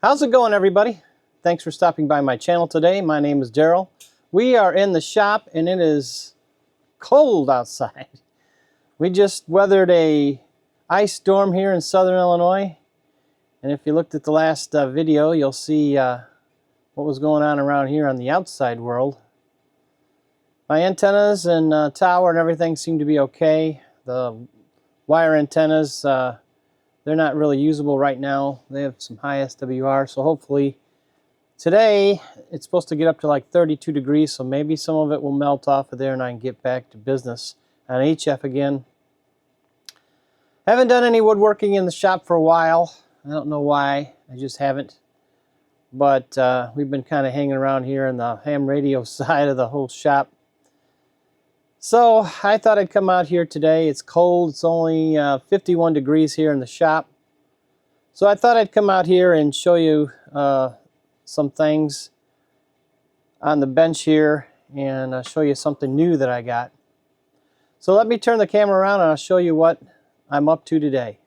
How's it going, everybody? Thanks for stopping by my channel today. My name is Daryl. We are in the shop and it is cold outside. We just weathered a ice storm here in southern Illinois, and if you looked at the last video, you'll see what was going on around here on the outside world. My antennas and tower and everything seem to be okay. The wire antennas, they're not really usable right now. They have some high SWR, so hopefully today it's supposed to get up to like 32 degrees, so maybe some of it will melt off of there and I can get back to business on HF again. Haven't done any woodworking in the shop for a while. I don't know why, I just haven't. But we've been kind of hanging around here in the ham radio side of the whole shop. So I thought I'd come out here today. It's cold. It's only 51 degrees here in the shop. So I thought I'd come out here and show you some things on the bench here and show you something new that I got. So let me turn the camera around and I'll show you what I'm up to today.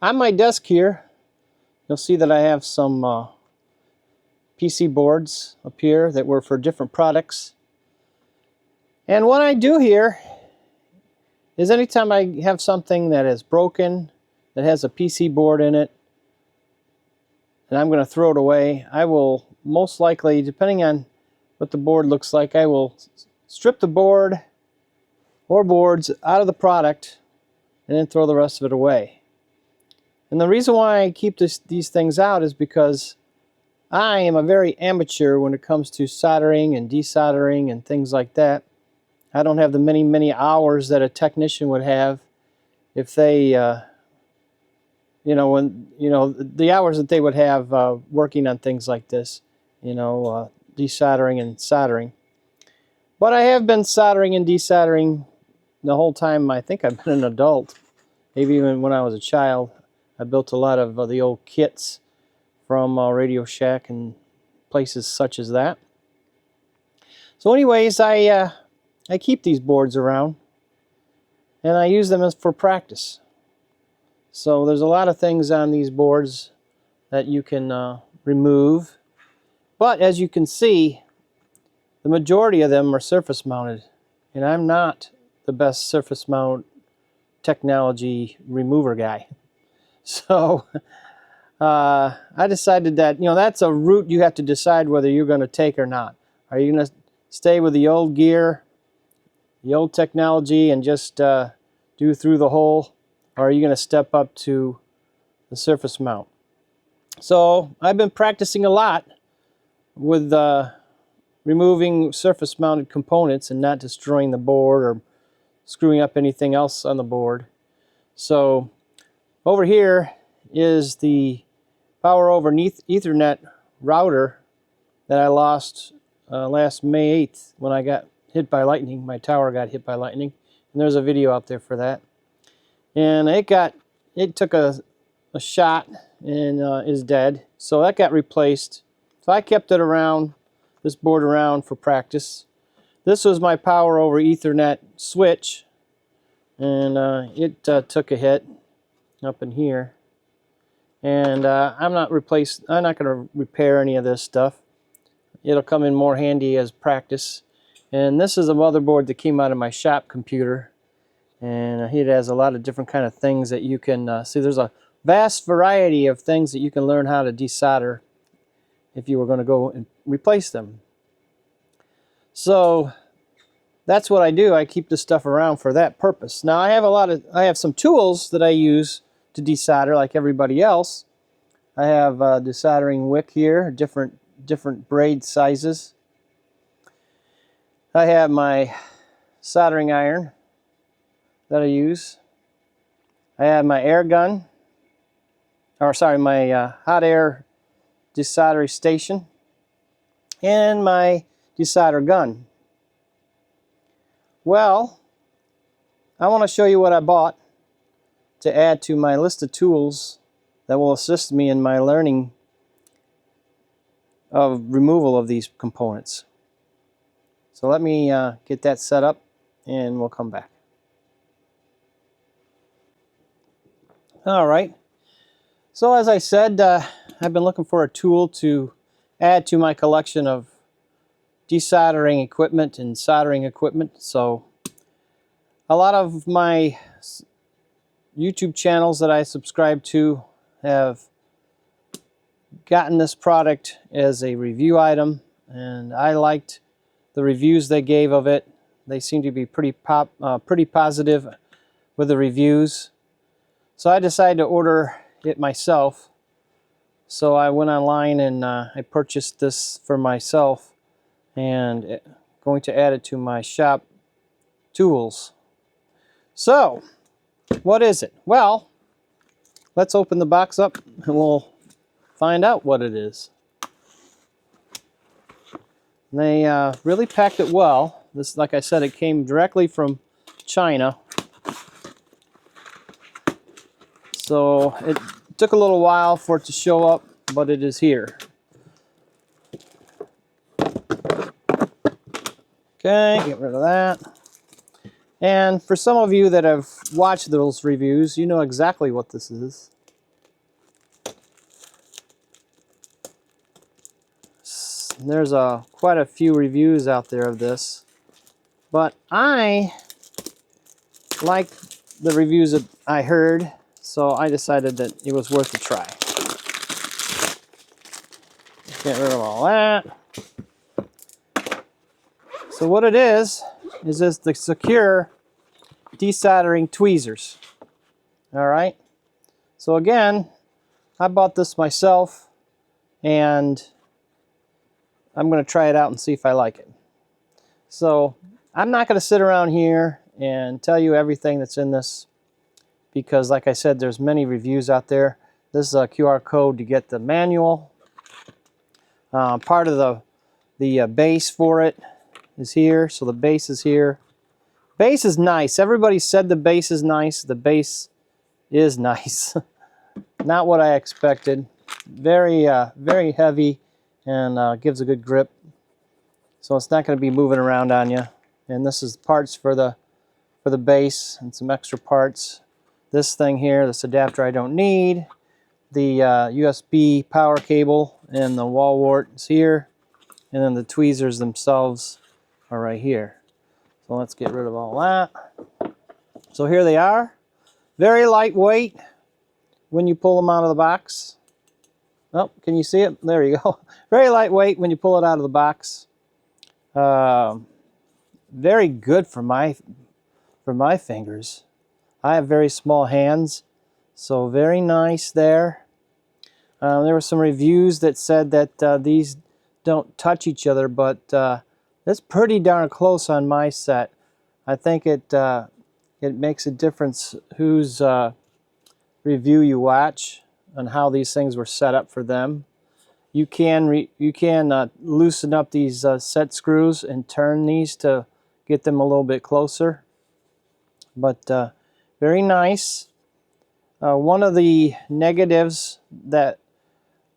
On my desk here, you'll see that I have some PC boards up here that were for different products. And what I do here is anytime I have something that is broken, that has a PC board in it, and I'm going to throw it away, I will most likely, depending on what the board looks like, I will strip the board or boards out of the product and then throw the rest of it away. And the reason why I keep these things out is because I am a very amateur when it comes to soldering and desoldering and things like that. I don't have the many hours that a technician would have if they, the hours that they would have working on things like this, desoldering and soldering. But I have been soldering and desoldering the whole time I think I've been an adult. Maybe even when I was a child. I built a lot of the old kits from Radio Shack and places such as that. So anyways, I keep these boards around and I use them for practice. So there's a lot of things on these boards that you can remove. But as you can see, the majority of them are surface mounted. And I'm not the best surface mount technology remover guy. So I decided that, that's a route you have to decide whether you're going to take or not. Are you going to stay with the old gear, the old technology, and just do through the hole? Or are you going to step up to the surface mount? So I've been practicing a lot with removing surface mounted components and not destroying the board or screwing up anything else on the board. So over here is the power over Ethernet router that I lost last May 8th when I got hit by lightning. My tower got hit by lightning, and there's a video out there for that. And it took a shot and is dead, so that got replaced. So I kept it around, this board around for practice. This was my power over Ethernet switch, and it took a hit up in here. And I'm not going to repair any of this stuff. It'll come in more handy as practice. And this is a motherboard that came out of my shop computer, and it has a lot of different kind of things that you can see. There's a vast variety of things that you can learn how to desolder if you were going to go and replace them. So that's what I do. I keep this stuff around for that purpose. Now I have some tools that I use to desolder like everybody else. I have a desoldering wick here, different braid sizes. I have my soldering iron that I use. I have my air gun, my hot air desoldering station, and my desolder gun. Well, I want to show you what I bought to add to my list of tools that will assist me in my learning of removal of these components. So let me get that set up and we'll come back. All right. So as I said, I've been looking for a tool to add to my collection of desoldering equipment and soldering equipment. So a lot of my YouTube channels that I subscribe to have gotten this product as a review item, and I liked the reviews they gave of it. They seem to be pretty positive with the reviews. So I decided to order it myself. So I went online and I purchased this for myself, and going to add it to my shop tools. So what is it? Well, let's open the box up and we'll find out what it is. They really packed it well. This, like I said, it came directly from China. So it took a little while for it to show up, but it is here. Okay, get rid of that. And for some of you that have watched those reviews, you know exactly what this is. There's quite a few reviews out there of this, but I like the reviews that I heard, so I decided that it was worth a try. Get rid of all that. So what it is this the Sequre Desoldering Tweezers. Alright, so again, I bought this myself, and I'm going to try it out and see if I like it. So I'm not going to sit around here and tell you everything that's in this, because like I said, there's many reviews out there. This is a QR code to get the manual. Part of the base for it is here, so the base is here. Base is nice. Everybody said the base is nice. The base is nice. Not what I expected. Very heavy, and gives a good grip, so it's not going to be moving around on you. And this is parts for the base and some extra parts. This thing here, this adapter I don't need. The USB power cable and the wall wart is here, and then the tweezers themselves are right here. So let's get rid of all that. So here they are. Very lightweight when you pull them out of the box. Oh, can you see it? There you go. Very lightweight when you pull it out of the box. Very good for my fingers. I have very small hands, so very nice there. There were some reviews that said that these don't touch each other, but it's pretty darn close on my set. I think it makes a difference whose review you watch and how these things were set up for them. You can loosen up these set screws and turn these to get them a little bit closer. But very nice. One of the negatives that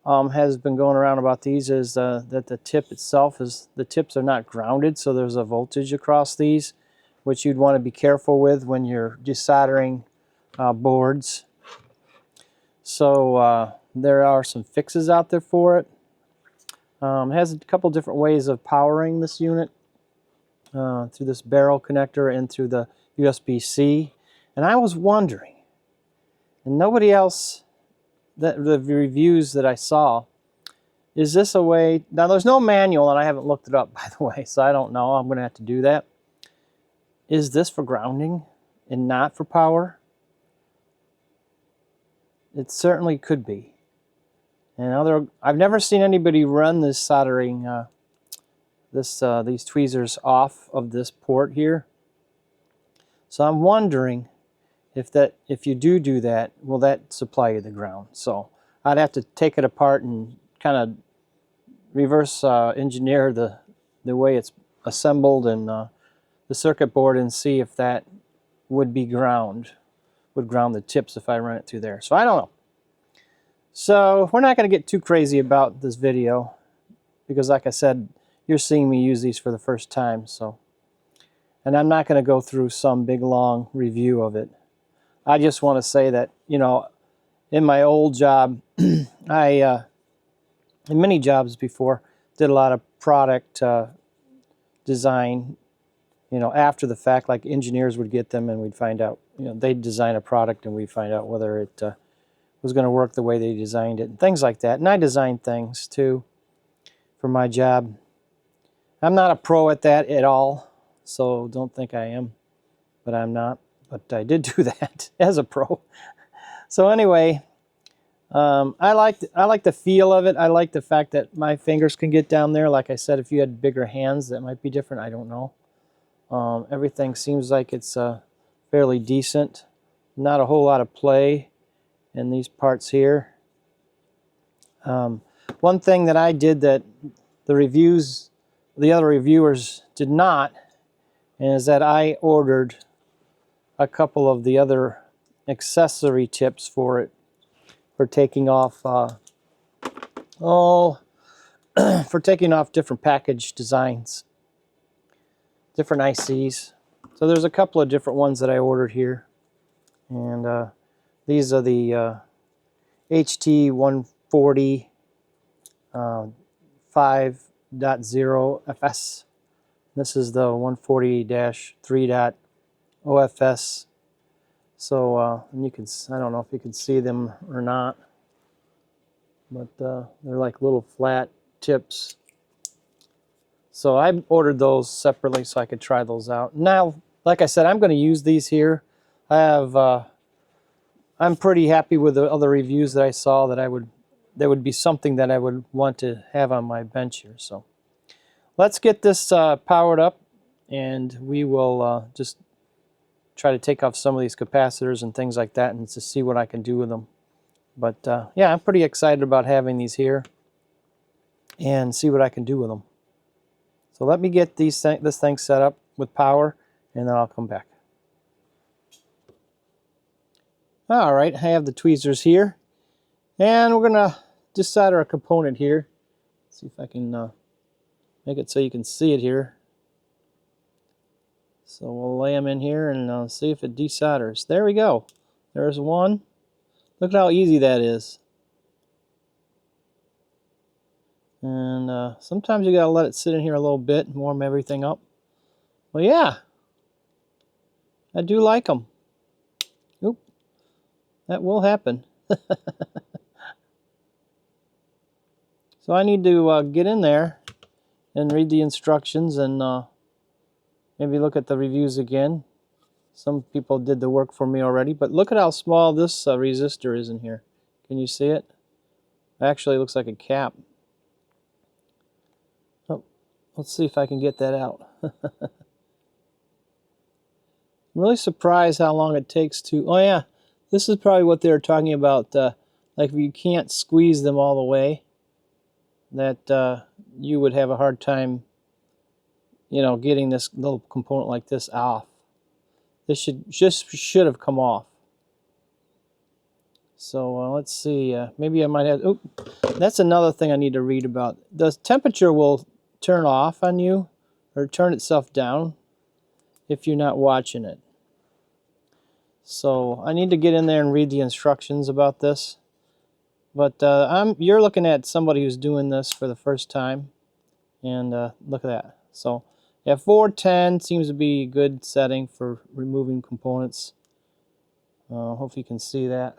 has been going around about these is that the tip itself the tips are not grounded, so there's a voltage across these, which you'd want to be careful with when you're desoldering boards. So there are some fixes out there for it. It has a couple different ways of powering this unit, through this barrel connector and through the USB-C. And I was wondering, and nobody else, the reviews that I saw, is this a way, now there's no manual and I haven't looked it up, by the way, so I don't know, I'm going to have to do that. Is this for grounding and not for power? It certainly could be. And I've never seen anybody run this soldering, these tweezers off of this port here. So I'm wondering if you do that, will that supply you the ground? So I'd have to take it apart and kind of reverse engineer the way it's assembled and the circuit board, and see if that would ground the tips if I run it through there. So I don't know. So we're not going to get too crazy about this video, because like I said, you're seeing me use these for the first time. So, and I'm not going to go through some big long review of it. I just want to say that, you know, in my old job, I in many jobs before did a lot of product design, you know, after the fact. Like engineers would get them and we'd find out, you know, they'd design a product and we'd find out whether it was going to work the way they designed it and things like that. And I designed things too for my job. I'm not a pro at that at all, so don't think I am, but I'm not. But I did do that as a pro. So anyway, I like the feel of it. I like the fact that my fingers can get down there. Like I said, if you had bigger hands, that might be different. I don't know. Everything seems like it's fairly decent. Not a whole lot of play in these parts here. One thing that I did that the other reviewers did not, is that I ordered a couple of the other accessory tips for it, for taking off for taking off different package designs, different ICs. So there's a couple of different ones that I ordered here, and these are the HT-140 5.0 FS. This is the 140-3.0 So and you can, I don't know if you can see them or not, but they're like little flat tips. So I ordered those separately so I could try those out. Now, like I said, I'm going to use these here. I have I'm pretty happy with the other reviews that I saw, that there would be something that I would want to have on my bench here. So let's get this powered up, and we will just try to take off some of these capacitors and things like that and to see what I can do with them. But yeah, I'm pretty excited about having these here and see what I can do with them. So let me get this thing set up with power, and then I'll come back. All right, I have the tweezers here, and we're going to just solder a component here. See if I can make it so you can see it here. So we'll lay them in here and see if it desolders. There we go. There's one. Look at how easy that is. And sometimes you gotta let it sit in here a little bit and warm everything up. Well, yeah, I do like them. Oop, that will happen. So I need to get in there and read the instructions and maybe look at the reviews again. Some people did the work for me already, but look at how small this resistor is in here. Can you see it? Actually, it looks like a cap. Oh, let's see if I can get that out. I'm really surprised how long it takes to... Oh yeah, this is probably what they were talking about. Like if you can't squeeze them all the way, that you would have a hard time, you know, getting this little component like this off. This should have come off. So let's see. Maybe I might have... Oh, that's another thing I need to read about. The temperature will turn off on you, or turn itself down, if you're not watching it. So I need to get in there and read the instructions about this. But you're looking at somebody who's doing this for the first time, and look at that. So yeah, 410 seems to be a good setting for removing components. Hope you can see that.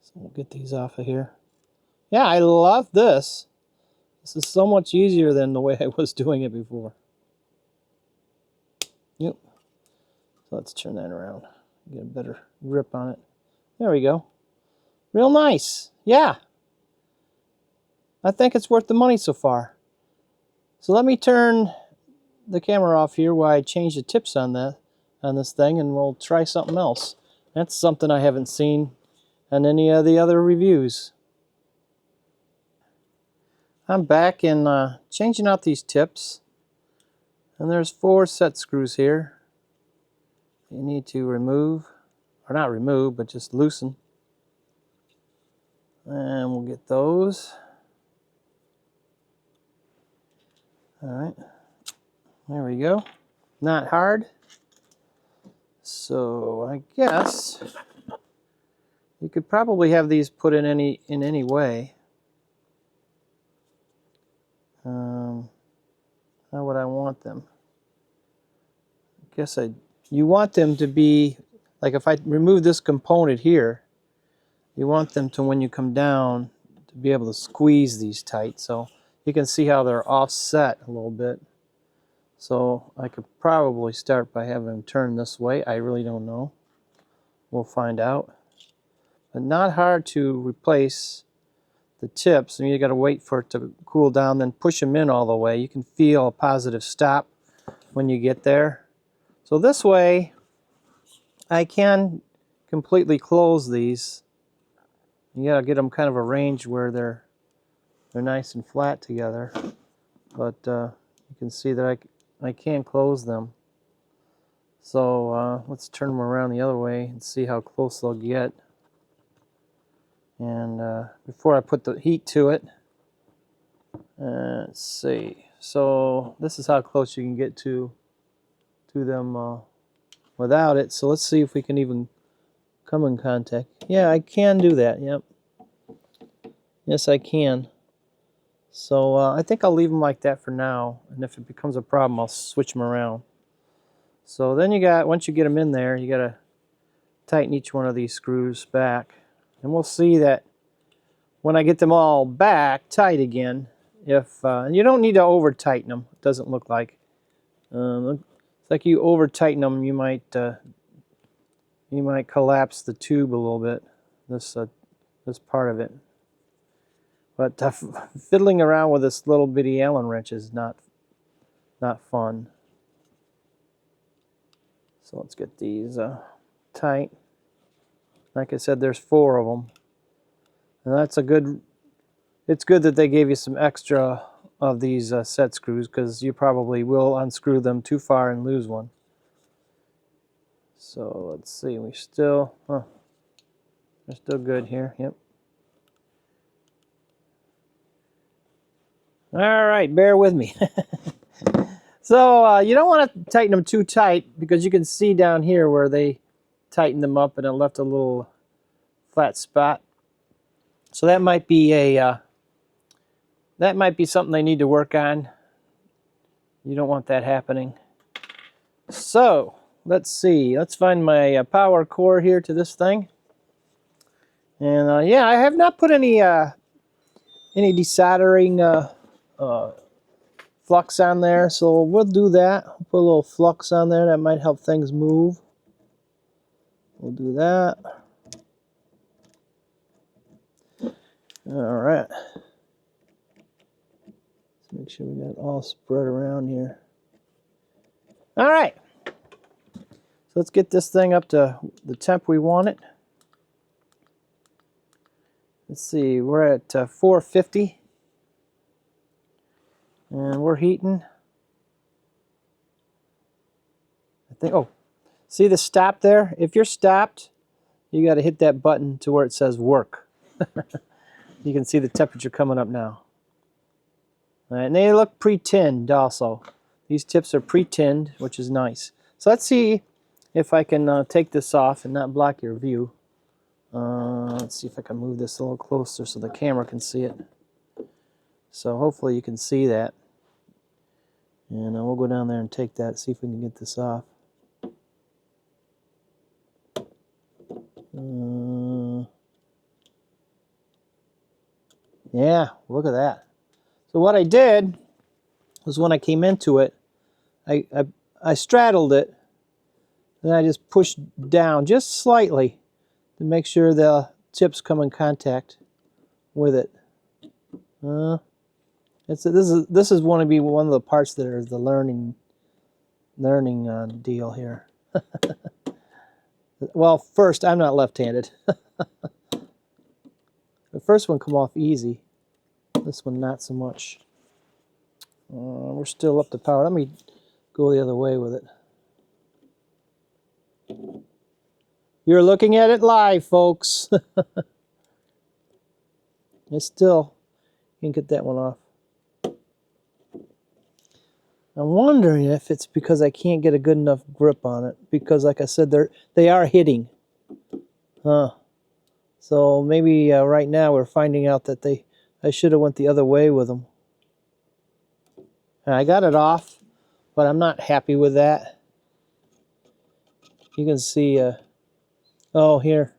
So we'll get these off of here. Yeah, I love this. This is so much easier than the way I was doing it before. Yep. So let's turn that around. Get a better grip on it. There we go. Real nice. Yeah. I think it's worth the money so far. So let me turn the camera off here while I change the tips on this thing, and we'll try something else. That's something I haven't seen on any of the other reviews. I'm back and changing out these tips, and there's 4 set screws here. You need to remove, or not remove, but just loosen. And we'll get those. All right, there we go. Not hard. So I guess You could probably have these put in any way. How would I want them? I guess you want them to be, like if I remove this component here, you want them to, when you come down, to be able to squeeze these tight. So you can see how they're offset a little bit. So I could probably start by having them turn this way. I really don't know. We'll find out. But not hard to replace the tips. And you got to wait for it to cool down, then push them in all the way. You can feel a positive stop when you get there. So this way, I can completely close these. You got to get them kind of arranged where they're nice and flat together. But you can see that I can close them. So let's turn them around the other way and see how close they'll get. And before I put the heat to it, let's see. So this is how close you can get to them without it. So let's see if we can even come in contact. Yeah, I can do that. Yep. Yes, I can. So I think I'll leave them like that for now. And if it becomes a problem, I'll switch them around. So then once you get them in there, you got to tighten each one of these screws back. And we'll see that when I get them all back tight again, and you don't need to over tighten them. It doesn't look like. It's like you over tighten them, you might collapse the tube a little bit. This part of it. But fiddling around with this little bitty Allen wrench is not fun. So let's get these tight. Like I said, there's 4 of them. And it's good that they gave you some extra of these set screws, because you probably will unscrew them too far and lose one. So let's see, they're still good here. Yep. All right, bear with me. So you don't want to tighten them too tight, because you can see down here where they tightened them up and it left a little flat spot. So that might be something they need to work on. You don't want that happening. So let's see. Let's find my power cord here to this thing. And yeah, I have not put any desoldering flux on there, so we'll do that. Put a little flux on there. That might help things move. We'll do that. All right. Let's make sure we got it all spread around here. All right. So let's get this thing up to the temp we want it. Let's see, we're at 450. And we're heating. I think, oh, see the stop there? If you're stopped, you got to hit that button to where it says work. You can see the temperature coming up now. All right, and they look pre-tinned also. These tips are pre-tinned, which is nice. So let's see if I can take this off and not block your view. Let's see if I can move this a little closer so the camera can see it. So hopefully you can see that. And we'll go down there and take that, see if we can get this off. Yeah, look at that. So what I did was, when I came into it, I straddled it, and I just pushed down just slightly to make sure the tips come in contact with it. This is want to be one of the parts that is the learning deal here. Well, first, I'm not left-handed. The first one come off easy. This one not so much. We're still up to power. Let me go the other way with it. You're looking at it live, folks. It's still, you can get that one off. I'm wondering if it's because I can't get a good enough grip on it, because like I said, they are hitting. So maybe right now we're finding out that I should have went the other way with them. And I got it off, but I'm not happy with that. You can see, oh, here.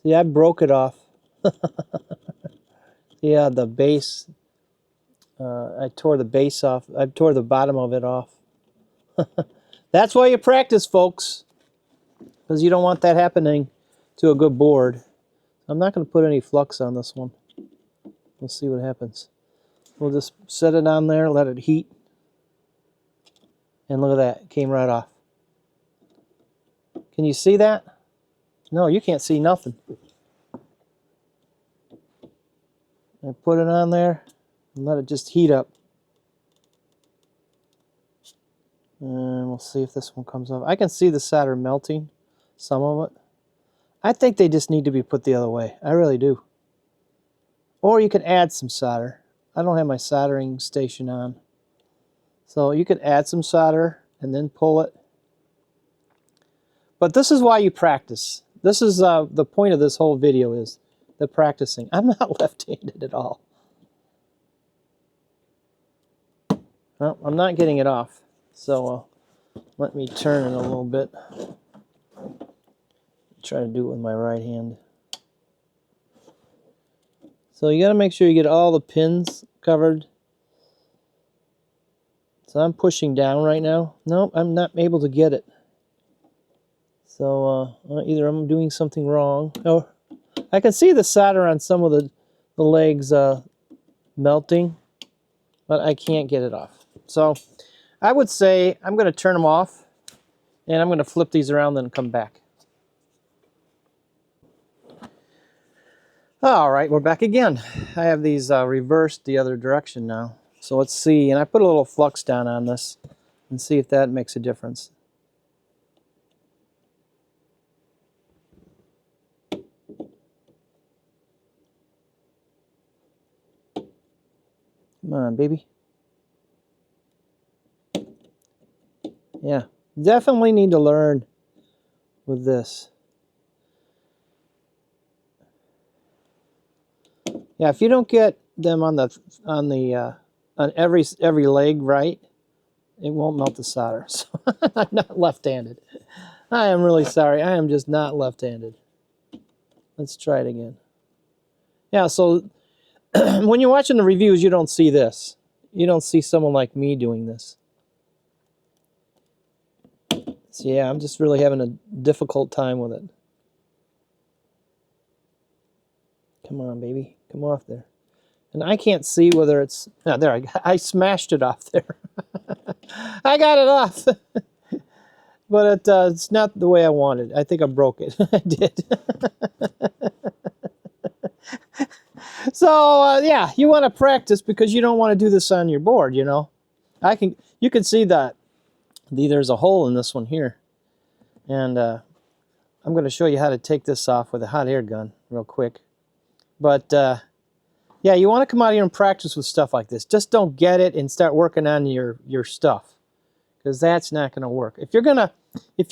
See, I broke it off. Yeah, the base. I tore the base off. I tore the bottom of it off. That's why you practice, folks, because you don't want that happening to a good board. I'm not going to put any flux on this one. We'll see what happens. We'll just set it on there, let it heat. And look at that, it came right off. Can you see that? No, you can't see nothing. I put it on there and let it just heat up. And we'll see if this one comes off. I can see the solder melting, some of it. I think they just need to be put the other way. I really do. Or you could add some solder. I don't have my soldering station on. So you could add some solder and then pull it. But this is why you practice. This is the point of this whole video, is the practicing. I'm not left-handed at all. Well, I'm not getting it off. So let me turn it a little bit. Try to do it with my right hand. So you got to make sure you get all the pins covered. So I'm pushing down right now. Nope, I'm not able to get it. So either I'm doing something wrong. Oh, I can see the solder on some of the legs melting, but I can't get it off. So I would say I'm going to turn them off, and I'm going to flip these around and come back. All right, we're back again. I have these reversed the other direction now. So let's see, and I put a little flux down on this and see if that makes a difference. Come on, baby. Yeah, definitely need to learn with this. Yeah, if you don't get them on every leg right, it won't melt the solder. So I'm not left-handed. I am really sorry. I am just not left-handed. Let's try it again. Yeah, so when you're watching the reviews, you don't see this. You don't see someone like me doing this. So yeah, I'm just really having a difficult time with it. Come on, baby. Come off there. And I can't see whether it's... Oh, there, I smashed it off there. I got it off. But it's not the way I wanted. I think I broke it. I did. So, yeah, you want to practice because you don't want to do this on your board, you know. You can see that there's a hole in this one here. And I'm going to show you how to take this off with a hot air gun real quick. But, yeah, you want to come out here and practice with stuff like this. Just don't get it and start working on your stuff, because that's not going to work. If you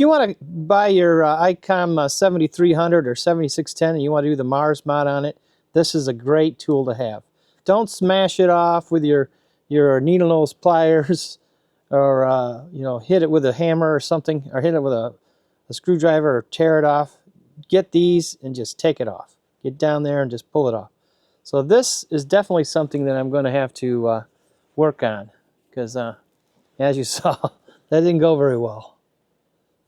want to buy your ICOM 7300 or 7610 and you want to do the Mars mod on it, this is a great tool to have. Don't smash it off with your needle nose pliers, or you know, hit it with a hammer or something, or hit it with a screwdriver or tear it off. Get these and just take it off. Get down there and just pull it off. So this is definitely something that I'm going to have to work on, because as you saw, that didn't go very well.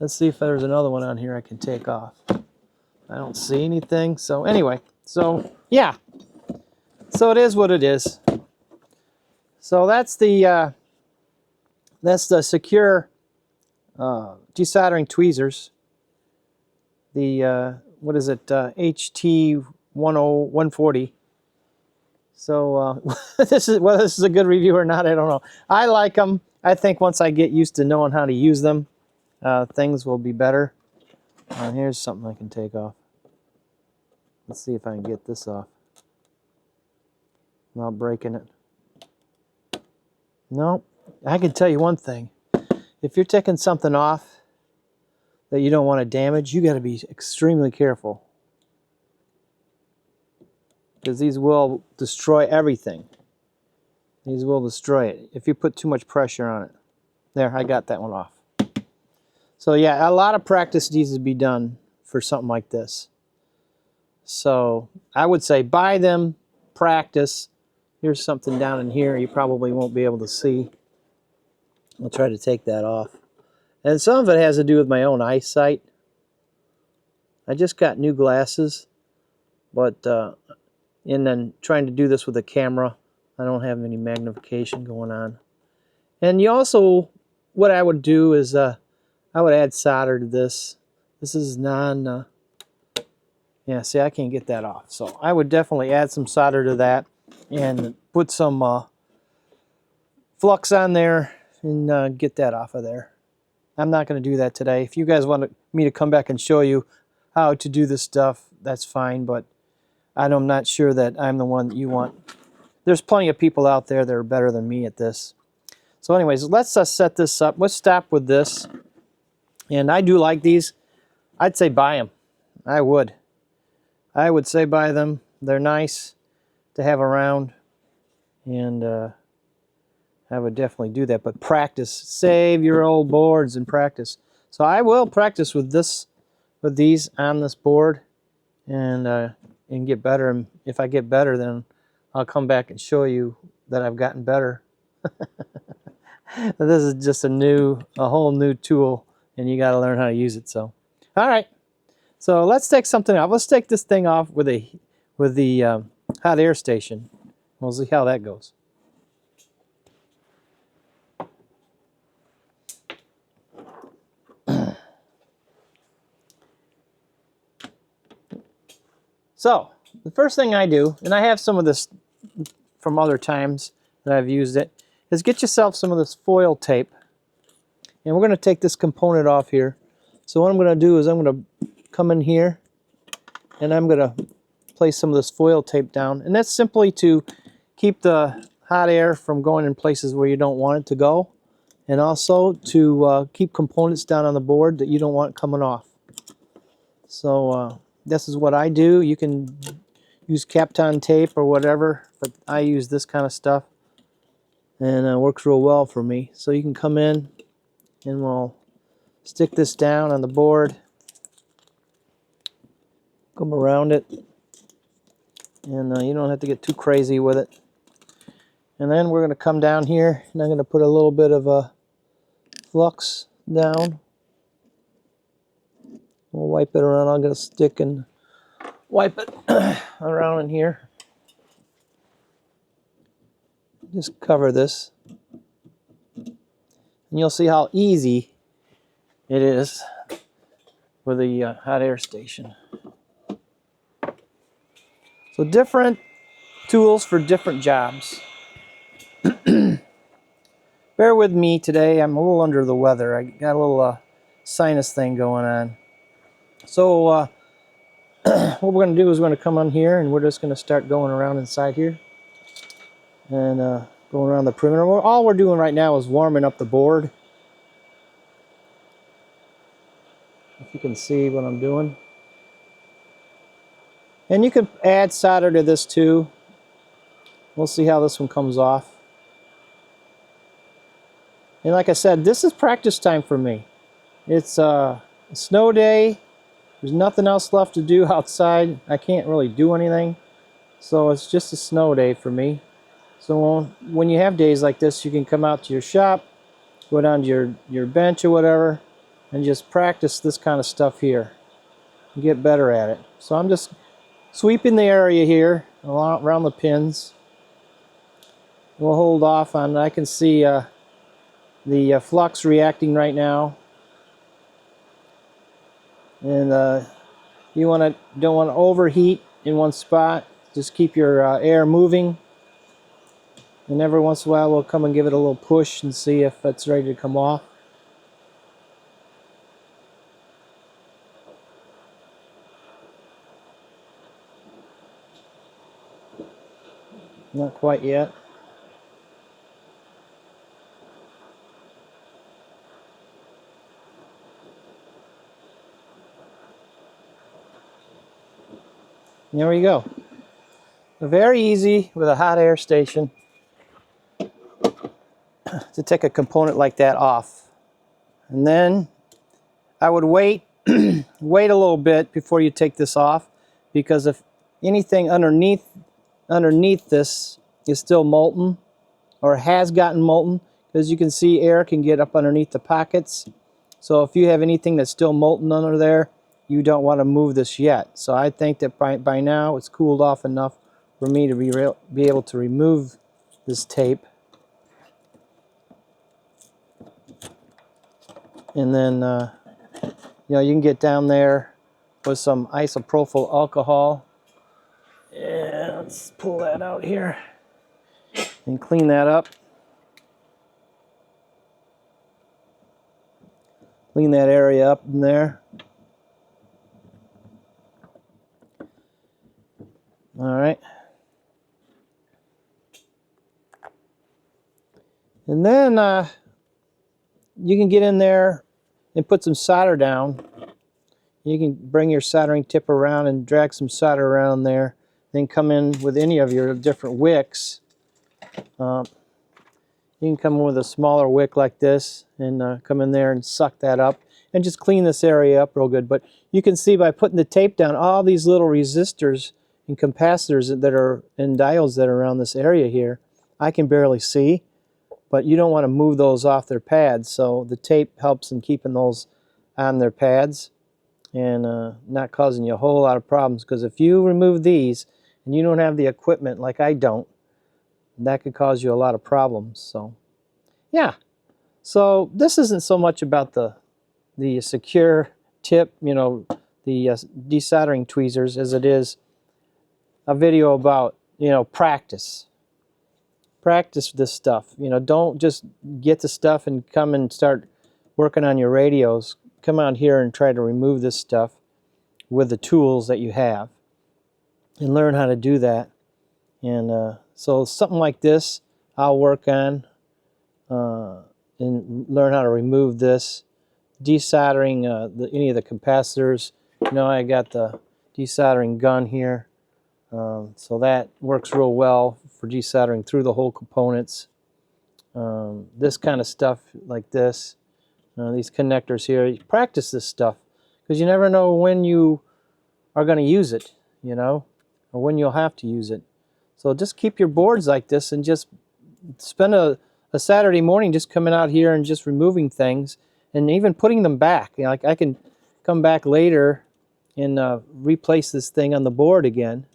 Let's see if there's another one on here I can take off. I don't see anything. So anyway, so yeah. So it is what it is. So that's the Sequre desoldering tweezers. The what is it? HT-140. So this is a good review or not, I don't know. I like them. I think once I get used to knowing how to use them, things will be better. Here's something I can take off. Let's see if I can get this off without breaking it. No, I can tell you one thing. If you're taking something off that you don't want to damage, you got to be extremely careful. because these will destroy everything. These will destroy it if you put too much pressure on it. There, I got that one off. So yeah, a lot of practice needs to be done for something like this. So I would say buy them, practice. Here's something down in here you probably won't be able to see. I'll try to take that off. And some of it has to do with my own eyesight. I just got new glasses, but and then trying to do this with a camera, I don't have any magnification going on. And you also, what I would do is I would add solder to this. This is yeah, see, I can't get that off. So I would definitely add some solder to that and put some flux on there and get that off of there. I'm not going to do that today. If you guys want me to come back and show you how to do this stuff, that's fine, but I'm not sure that I'm the one that you want. There's plenty of people out there that are better than me at this. So anyways, let's set this up. Let's stop with this. And I do like these. I'd say buy them. I would say buy them. They're nice to have around. And I would definitely do that. But practice. Save your old boards and practice. So I will practice with these on this board and get better. And if I get better, then I'll come back and show you that I've gotten better. This is just a whole new tool, and you got to learn how to use it. So, all right. So let's take something off. Let's take this thing off with the hot air station. We'll see how that goes. So the first thing I do, and I have some of this from other times that I've used it, is get yourself some of this foil tape. And we're going to take this component off here. So what I'm going to do is I'm going to come in here and I'm going to place some of this foil tape down. And that's simply to keep the hot air from going in places where you don't want it to go. And also to keep components down on the board that you don't want coming off. So this is what I do. You can use Kapton tape or whatever, but I use this kind of stuff. And it works real well for me. So you can come in and we'll stick this down on the board, come around it, and you don't have to get too crazy with it. And then we're going to come down here and I'm going to put a little bit of a flux down. We'll wipe it around. I'm going to stick and wipe it around in here. Just cover this. And you'll see how easy it is with the hot air station. So different tools for different jobs. Bear with me today. I'm a little under the weather. I got a little sinus thing going on. So what we're going to do is we're going to come on here and we're just going to start going around inside here. And going around the perimeter. All we're doing right now is warming up the board. If you can see what I'm doing. And you can add solder to this too. We'll see how this one comes off. And like I said, this is practice time for me. It's a snow day. There's nothing else left to do outside. I can't really do anything. So it's just a snow day for me. So when you have days like this, you can come out to your shop, go down to your bench or whatever, and just practice this kind of stuff here. And get better at it. So I'm just sweeping the area here around the pins. We'll hold off on, I can see the flux reacting right now. And you don't want to overheat in one spot. Just keep your air moving. And every once in a while we'll come and give it a little push and see if it's ready to come off. Not quite yet. There we go. Very easy with a hot air station to take a component like that off. And then I would wait wait a little bit before you take this off, because if anything underneath this is still molten or has gotten molten, as you can see, air can get up underneath the pockets. So if you have anything that's still molten under there, you don't want to move this yet. So I think that by now it's cooled off enough for me to be able to remove this tape. And then you know, you can get down there with some isopropyl alcohol. And let's pull that out here and clean that up. Clean that area up in there. All right. And then you can get in there and put some solder down. You can bring your soldering tip around and drag some solder around there. Then come in with any of your different wicks. You can come in with a smaller wick like this and come in there and suck that up and just clean this area up real good. But you can see by putting the tape down, all these little resistors and capacitors that are and diodes that are around this area here, I can barely see. But you don't want to move those off their pads, so the tape helps in keeping those on their pads and not causing you a whole lot of problems. Because if you remove these and you don't have the equipment like I don't, that could cause you a lot of problems. So yeah, so this isn't so much about the Sequre tip, you know, the desoldering tweezers, as it is a video about, you know, practice this stuff. You know, don't just get the stuff and come and start working on your radios. Come out here and try to remove this stuff with the tools that you have and learn how to do that. And so something like this I'll work on and learn how to remove this. Desoldering any of the capacitors. You know, I got the desoldering gun here. So that works real well for desoldering through the whole components. This kind of stuff like this, these connectors here, you practice this stuff because you never know when you are going to use it, you know, or when you'll have to use it. So just keep your boards like this and just spend a Saturday morning just coming out here and just removing things and even putting them back. You know, like I can come back later and replace this thing on the board again.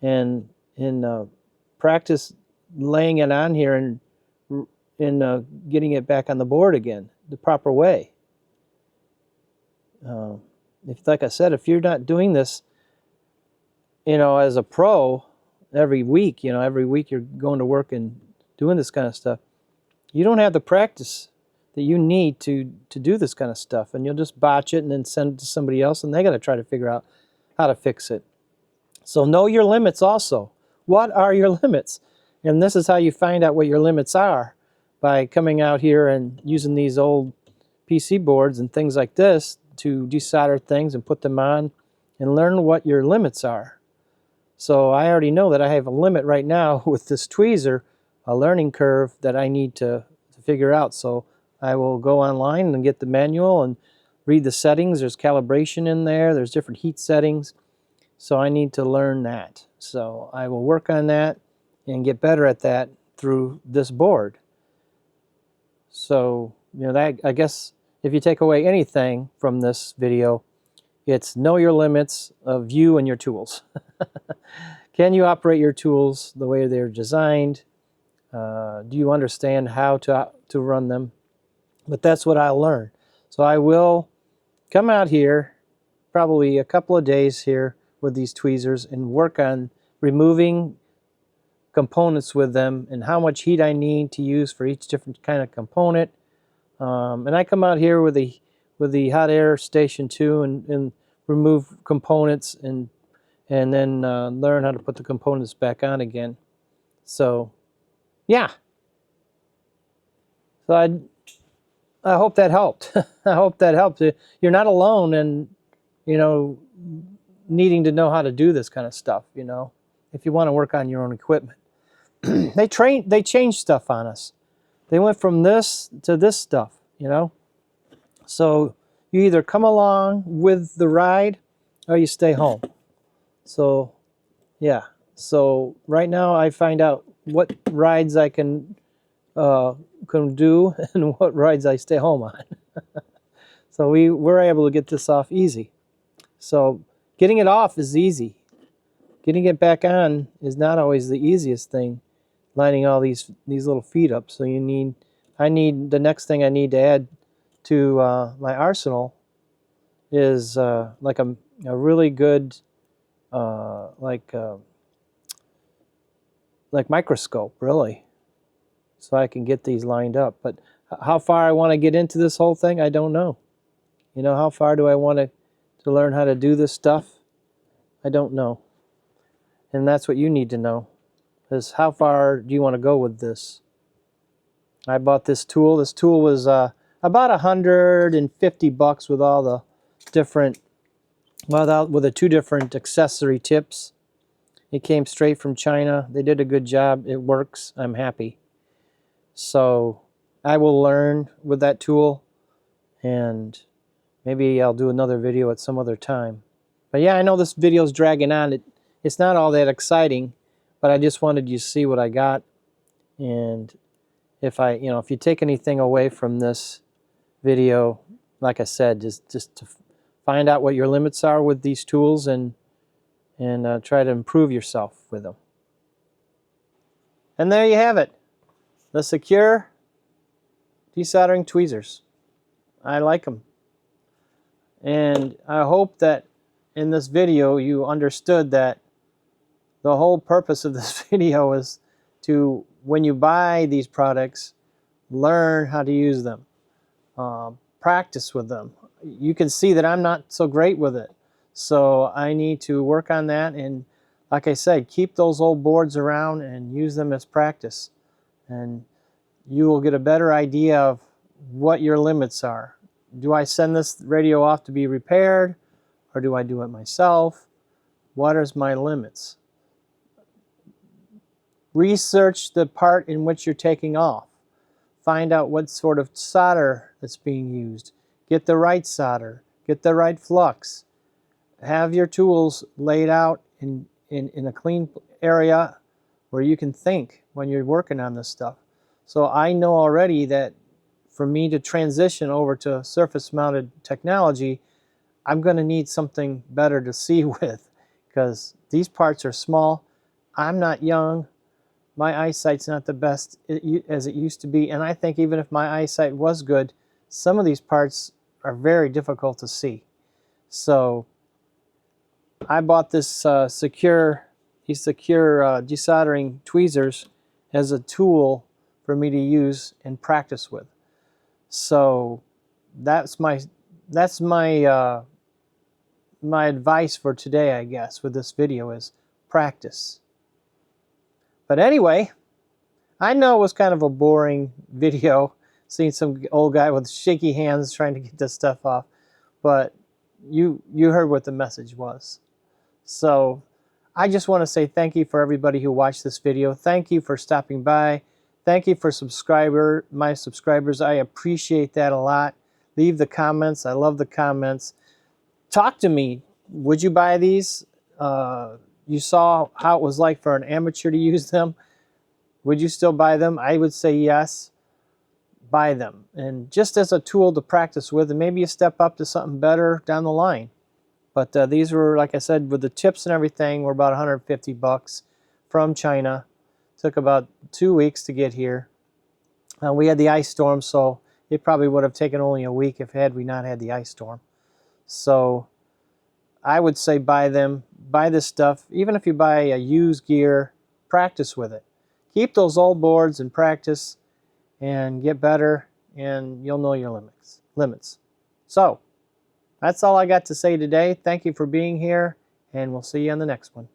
And practice laying it on here and getting it back on the board again the proper way. If, like I said, if you're not doing this, you know, as a pro every week, you know, every week you're going to work and doing this kind of stuff, you don't have the practice that you need to do this kind of stuff, and you'll just botch it and then send it to somebody else, and they got to try to figure out how to fix it. So know your limits also. What are your limits? And this is how you find out what your limits are, by coming out here and using these old PC boards and things like this to desolder things and put them on and learn what your limits are. So I already know that I have a limit right now with this tweezer, a learning curve that I need to figure out. So I will go online and get the manual and read the settings. There's calibration in there. There's different heat settings. So I need to learn that. So I will work on that and get better at that through this board. So, you know, that, I guess if you take away anything from this video, it's know your limits of you and your tools. Can you operate your tools the way they're designed? Do you understand how to run them? But that's what I'll learn. So I will come out here probably a couple of days here with these tweezers and work on removing components with them and how much heat I need to use for each different kind of component. And I come out here with the hot air station too and remove components and then learn how to put the components back on again. So yeah. So I hope that helped. I hope that helped. You're not alone in, you know, needing to know how to do this kind of stuff, you know. if you want to work on your own equipment. They changed stuff on us. They went from this to this stuff, you know. So you either come along with the ride or you stay home. So yeah. So right now I find out what rides I can do and what rides I stay home on. So we're able to get this off easy. So getting it off is easy. Getting it back on is not always the easiest thing, lining all these little feet up. So the next thing I need to add to my arsenal is like a really good like microscope, really, so I can get these lined up. But how far I want to get into this whole thing, I don't know. You know, how far do I want to learn how to do this stuff? I don't know. And that's what you need to know, is how far do you want to go with this? I bought this tool. This tool was about $150 with all the different, well, with the 2 different accessory tips. It came straight from China. They did a good job. It works. I'm happy. So I will learn with that tool, and maybe I'll do another video at some other time. But yeah, I know this video is dragging on. It's not all that exciting, but I just wanted you to see what I got. And if you take anything away from this video, like I said, just to find out what your limits are with these tools and try to improve yourself with them. And there you have it, the Sequre desoldering tweezers. I like them. And I hope that in this video you understood that the whole purpose of this video is to, when you buy these products, learn how to use them. Practice with them. You can see that I'm not so great with it. So I need to work on that, and like I said, keep those old boards around and use them as practice. And you will get a better idea of what your limits are. Do I send this radio off to be repaired, or do I do it myself? What is my limits? Research the part in which you're taking off. Find out what sort of solder that's being used. Get the right solder. Get the right flux. Have your tools laid out in a clean area where you can think when you're working on this stuff. So I know already that for me to transition over to surface-mounted technology, I'm going to need something better to see with, because these parts are small. I'm not young. My eyesight's not the best as it used to be, and I think even if my eyesight was good, some of these parts are very difficult to see. So I bought this Sequre desoldering tweezers as a tool for me to use and practice with. So that's my advice for today, I guess, with this video, is practice. But anyway, I know it was kind of a boring video, seeing some old guy with shaky hands trying to get this stuff off, but you heard what the message was. So I just want to say thank you for everybody who watched this video. Thank you for stopping by. Thank you for my subscribers. I appreciate that a lot. Leave the comments. I love the comments. Talk to me. Would you buy these? You saw how it was like for an amateur to use them. Would you still buy them? I would say yes. Buy them. And just as a tool to practice with, and maybe you step up to something better down the line. But these were, like I said, with the tips and everything, were about $150 from China. Took about 2 weeks to get here. We had the ice storm, so it probably would have taken only a week if we not had the ice storm. So I would say buy them. Buy this stuff. Even if you buy a used gear, practice with it. Keep those old boards and practice and get better, and you'll know your limits. So that's all I got to say today. Thank you for being here, and we'll see you on the next one.